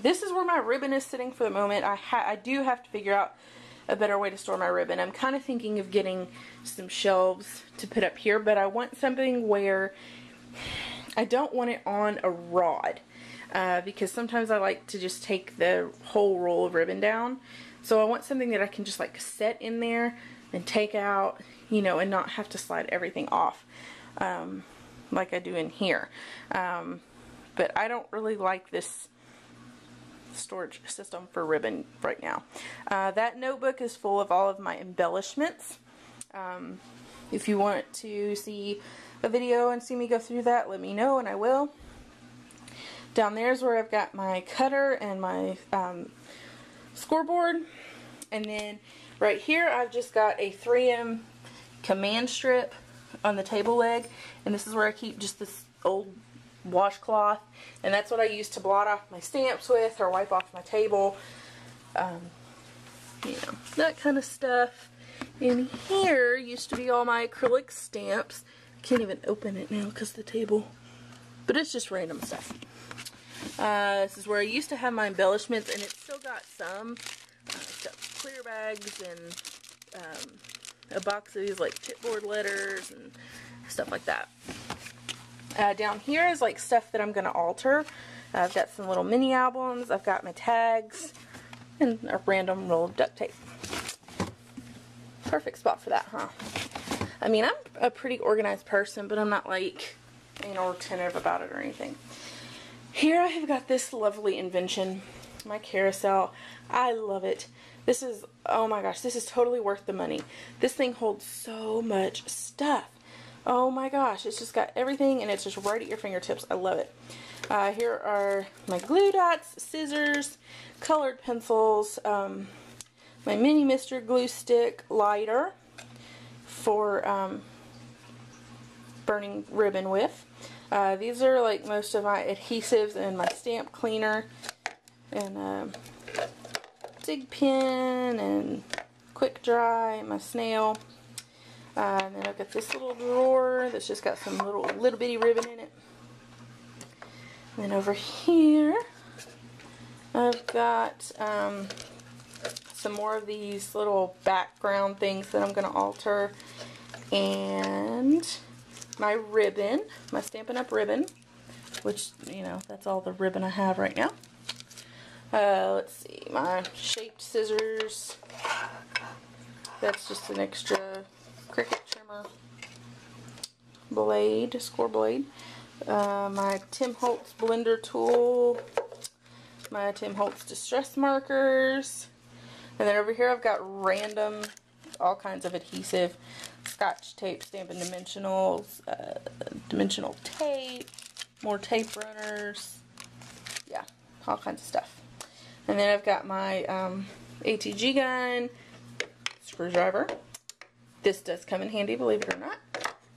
this is where my ribbon is sitting for the moment. I do have to figure out a better way to store my ribbon. I'm kind of thinking of getting some shelves to put up here, but I want something where I don't want it on a rod, because sometimes I like to just take the whole roll of ribbon down. So I want something that I can just like set in there and take out, you know, and not have to slide everything off like I do in here. But I don't really like this storage system for ribbon right now. That notebook is full of all of my embellishments. If you want to see a video and see me go through that, let me know and I will. Down there is where I've got my cutter and my scoreboard. And then right here I've just got a 3M command strip on the table leg, and this is where I keep just this old washcloth, and that's what I use to blot off my stamps with or wipe off my table, you know, that kind of stuff. In here used to be all my acrylic stamps. I can't even open it now because the table, but it's just random stuff. This is where I used to have my embellishments, and it's still got some. It's got clear bags and a box of these like chipboard letters and stuff like that. Down here is like stuff that I'm going to alter. I've got some little mini albums. I've got my tags and a random roll of duct tape. Perfect spot for that, huh? I mean, I'm a pretty organized person, but I'm not like anal retentive about it or anything. Here I have got this lovely invention, my carousel. I love it. This is, oh my gosh, this is totally worth the money. This thing holds so much stuff. Oh my gosh, it's just got everything and it's just right at your fingertips. I love it. Here are my glue dots, scissors, colored pencils, my mini Mr. Glue Stick lighter for burning ribbon with. These are like most of my adhesives and my stamp cleaner, and dig pen and quick dry, my snail. And then I've got this little drawer that's just got some little bitty ribbon in it. And then over here I've got some more of these little background things that I'm going to alter, and my ribbon, my Stampin' Up! Ribbon, which, you know, that's all the ribbon I have right now. Let's see, my shaped scissors, that's just an extra Cricut trimmer blade, score blade. My Tim Holtz blender tool, my Tim Holtz distress markers, and then over here I've got random, all kinds of adhesive, Scotch tape, Stampin' Dimensionals, dimensional tape, more tape runners, yeah, all kinds of stuff. And then I've got my ATG gun, screwdriver. This does come in handy, believe it or not.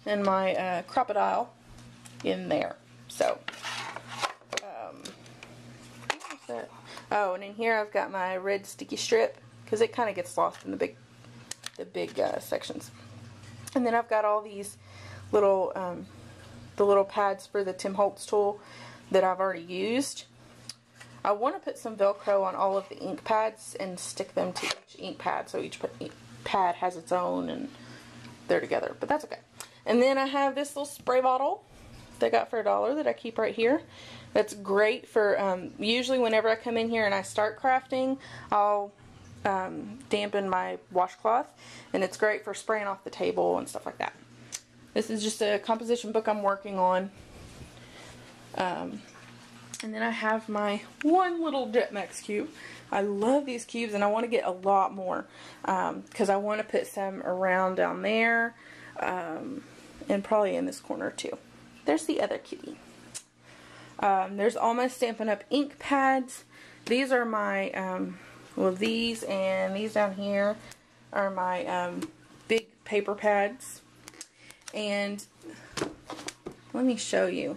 And my crocodile in there. So, what's that? Oh, and in here I've got my red sticky strip, because it kind of gets lost in the big sections. And then I've got all these little, the little pads for the Tim Holtz tool that I've already used. I want to put some Velcro on all of the ink pads and stick them to each ink pad, so each pad has its own and they're together, but that's okay. And then I have this little spray bottle that I got for $1 that I keep right here. That's great for, usually whenever I come in here and I start crafting, I'll dampen my washcloth, and it's great for spraying off the table and stuff like that. This is just a composition book I'm working on. And then I have my one little Jetmax cube. I love these cubes, and I want to get a lot more, because I want to put some around down there, and probably in this corner too. There's the other kitty. There's all my Stampin' Up! Ink pads. These are my, well, these and these down here are my big paper pads. And let me show you.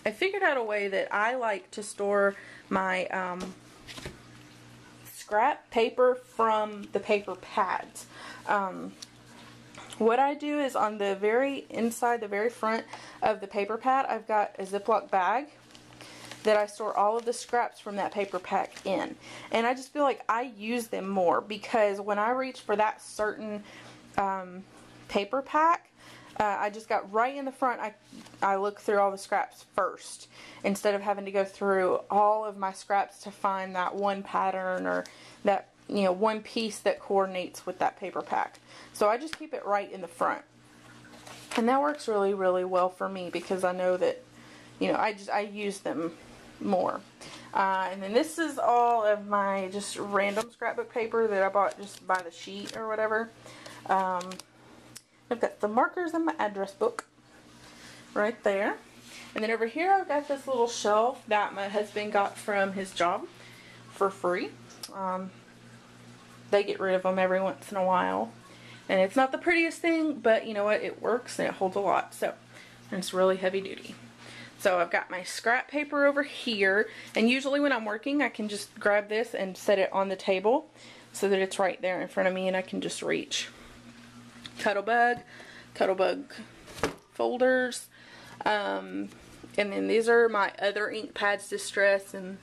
I figured out a way that I like to store my scrap paper from the paper pads. What I do is on the very inside, the very front of the paper pad, I've got a Ziploc bag that I store all of the scraps from that paper pack in. And I just feel like I use them more because when I reach for that certain paper pack, I just got right in the front. I look through all the scraps first instead of having to go through all of my scraps to find that one pattern or that, you know, one piece that coordinates with that paper pack. So I just keep it right in the front. And that works really, really well for me because I know that, you know, I use them more. And then this is all of my just random scrapbook paper that I bought just by the sheet or whatever. I've got the markers and my address book right there. And then over here I've got this little shelf that my husband got from his job for free. They get rid of them every once in a while. And it's not the prettiest thing, but you know what? It works and it holds a lot. So, and it's really heavy duty. So I've got my scrap paper over here, and usually when I'm working I can just grab this and set it on the table so that it's right there in front of me and I can just reach. Cuttlebug folders, and then these are my other ink pads, Distress, and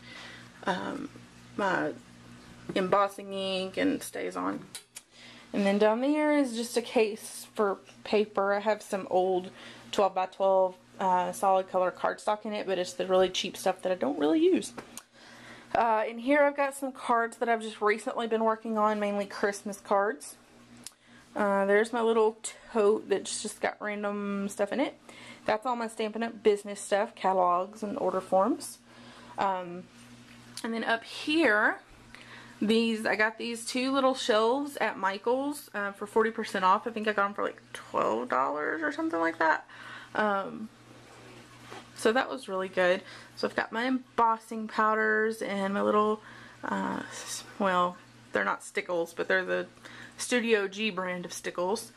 my embossing ink and StazOn. And then down there is just a case for paper. I have some old 12 by 12 solid color cardstock in it, but it's the really cheap stuff that I don't really use. In here I've got some cards that I've just recently been working on, mainly Christmas cards. There's my little tote that's just got random stuff in it. That's all my Stampin' Up! Business stuff, catalogs and order forms. And then up here, I got these two little shelves at Michael's for 40% off. I think I got them for like $12 or something like that. So that was really good. So I've got my embossing powders and my little, well, they're not stickles, but they're the Studio G brand of stickles.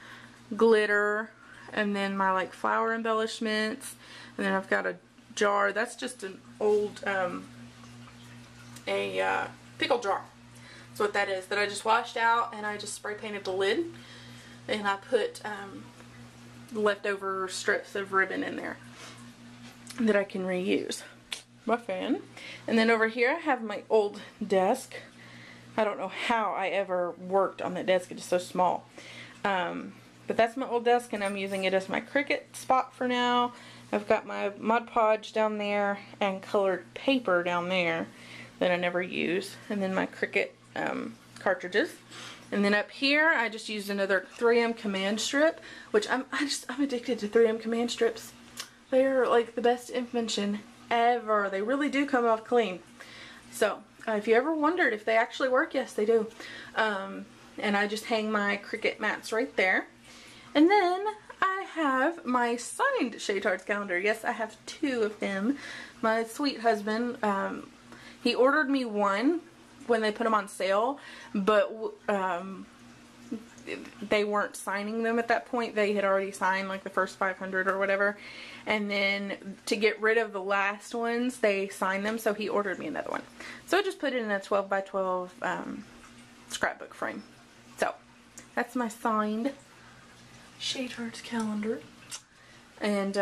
Glitter, and then my like flower embellishments. And then I've got a jar. That's just an old, pickle jar. That's what that is, that I just washed out and I just spray painted the lid. And I put leftover strips of ribbon in there that I can reuse. My fan. And then over here I have my old desk. I don't know how I ever worked on that desk. It's so small. But that's my old desk and I'm using it as my Cricut spot for now. I've got my Mod Podge down there and colored paper down there that I never use. And then my Cricut cartridges. And then up here I just used another 3M command strip, which I'm addicted to 3M command strips. They're like the best invention ever. They really do come off clean. So if you ever wondered if they actually work, yes they do. And I just hang my Cricut mats right there. And then I have my signed Shay Tarts calendar. Yes, I have two of them. My sweet husband, he ordered me one when they put them on sale, but they weren't signing them at that point. They had already signed like the first 500 or whatever, and then to get rid of the last ones they signed them, so he ordered me another one. So I just put it in a 12 by 12 scrapbook frame. So that's my signed Shay Tarts calendar, and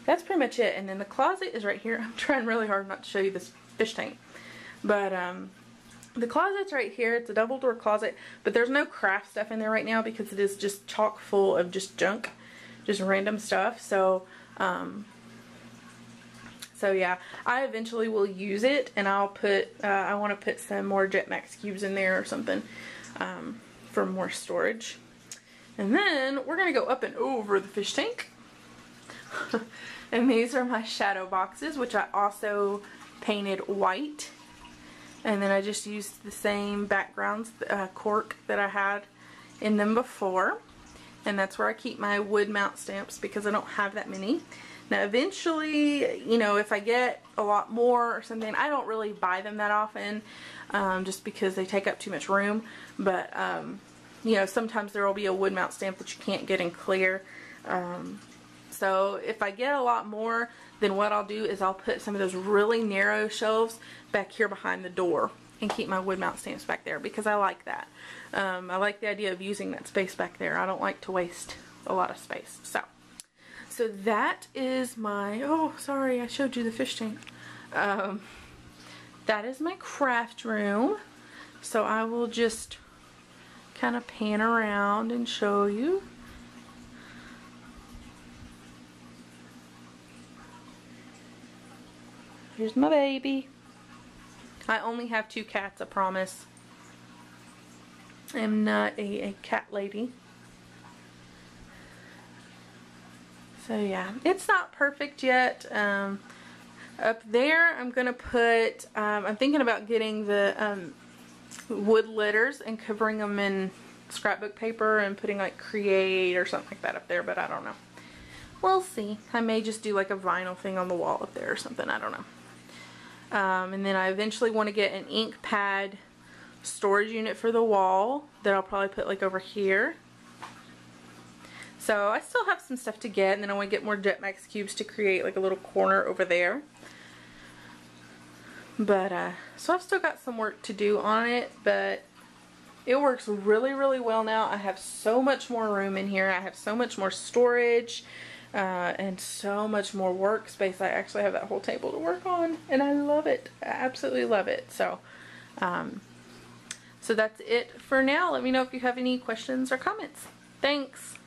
that's pretty much it. And then the closet is right here. I'm trying really hard not to show you this fish tank, but the closet's right here. It's a double door closet, but there's no craft stuff in there right now because it is just chock full of just junk, just random stuff. So so yeah, I eventually will use it, and I'll put I want to put some more Jetmax cubes in there or something for more storage. And then we're gonna go up and over the fish tank. And these are my shadow boxes, which I also painted white. And then I just used the same backgrounds, cork that I had in them before. And that's where I keep my wood mount stamps because I don't have that many. Now eventually, you know, if I get a lot more or something, I don't really buy them that often, just because they take up too much room. But, you know, sometimes there will be a wood mount stamp that you can't get in clear. So if I get a lot more, then what I'll do is I'll put some of those really narrow shelves back here behind the door and keep my wood mount stamps back there because I like that. I like the idea of using that space back there. I don't like to waste a lot of space. So so that is my, oh sorry, I showed you the fish tank. That is my craft room. So I will just kind of pan around and show you. Here's my baby. I only have 2 cats, I promise. I'm not a cat lady. So yeah, it's not perfect yet. Up there I'm gonna put, I'm thinking about getting the wood letters and covering them in scrapbook paper and putting like create or something like that up there, but I don't know. We'll see. I may just do like a vinyl thing on the wall up there or something, I don't know. And then I eventually want to get an ink pad storage unit for the wall that I'll probably put like over here. So I still have some stuff to get, and then I want to get more Jetmax cubes to create like a little corner over there. But so I've still got some work to do on it, but it works really, really well now. I have so much more room in here. I have so much more storage and so much more workspace. I actually have that whole table to work on, and I love it. I absolutely love it. So, so that's it for now. Let me know if you have any questions or comments. Thanks.